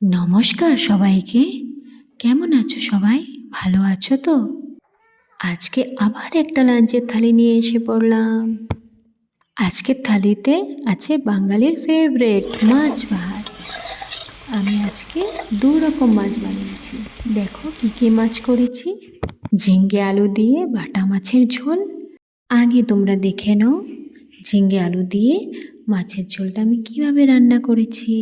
নমস্কার সবাইকে। কেমন আছো সবাই? ভালো আছো তো? আজকে আবার একটা লাঞ্চের থালি নিয়ে এসে পড়লাম। আজকের থালিতে আছে বাঙালির ফেভারেট মাছ ভাত। আমি আজকে 2 রকম মাছ বানিয়েছি। দেখো কী কী মাছ করেছি। ঝিঙ্গে আলু দিয়ে বাটা মাছের ঝোল। আগে তোমরা দেখে নাও ঝিঙ্গে আলু দিয়ে মাছের ঝোলটা আমি কীভাবে রান্না করেছি।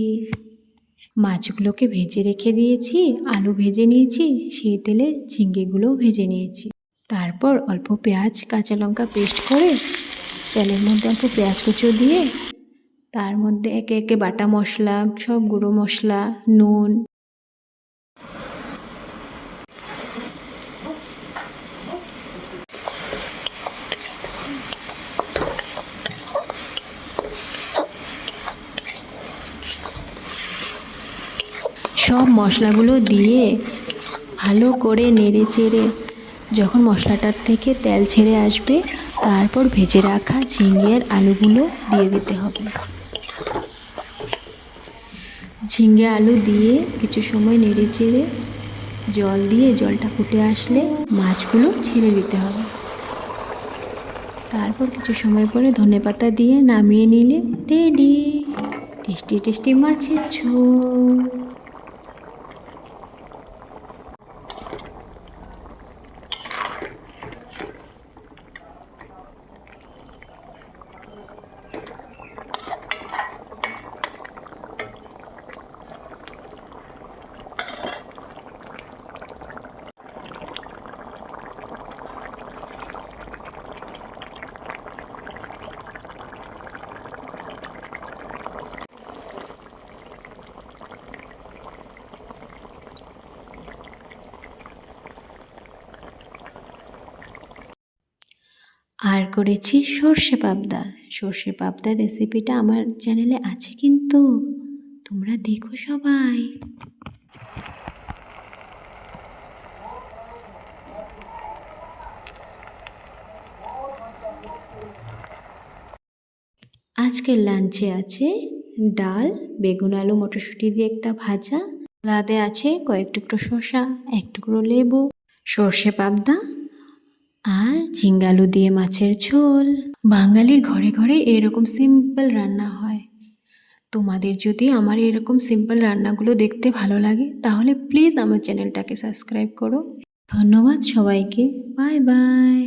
মাছগুলোকে ভেজে রেখে দিয়েছি, আলু ভেজে নিয়েছি, সেই তেলে ঝিঙ্গেগুলোও ভেজে নিয়েছি। তারপর অল্প পেঁয়াজ কাঁচা লঙ্কা পেস্ট করে তেলের মধ্যে অল্প পেঁয়াজ কুচো দিয়ে তার মধ্যে একে একে বাটা মশলা, সব গুঁড়ো মশলা, নুন, সব মশলাগুলো দিয়ে ভালো করে নেড়ে চেড়ে যখন মশলাটার থেকে তেল ছেড়ে আসবে তারপর ভেজে রাখা ঝিঙে আর আলুগুলো দিয়ে দিতে হবে। ঝিঙে আলু দিয়ে কিছু সময় নেড়ে চেড়ে জল দিয়ে জলটা ফুটে আসলে মাছগুলো ছেড়ে দিতে হবে। তারপর কিছু সময় পরে ধনেপাতা দিয়ে নামিয়ে নিলে রেডি টেস্টি টেস্টি মাছের ঝোল। আর করেছি সর্ষে পাবদা। সর্ষে পাবদার রেসিপিটা আমার চ্যানেলে আছে, কিন্তু তোমরা দেখো সবাই। আজকের লাঞ্চে আছে ডাল, বেগুন আলু মটরশুঁটি দিয়ে একটা ভাজা, সালাদে আছে কয়েক টুকরো শসা, এক টুকরো লেবু, সর্ষে পাবদা আর ঝিঙ্গে আলু দিয়ে মাছের ঝোল। বাঙালির ঘরে ঘরে এরকম সিম্পল রান্না হয়। তোমাদের যদি আমার এরকম সিম্পল রান্নাগুলো দেখতে ভালো লাগে তাহলে প্লিজ আমার চ্যানেলটাকে সাবস্ক্রাইব করো। ধন্যবাদ সবাইকে। Bye bye.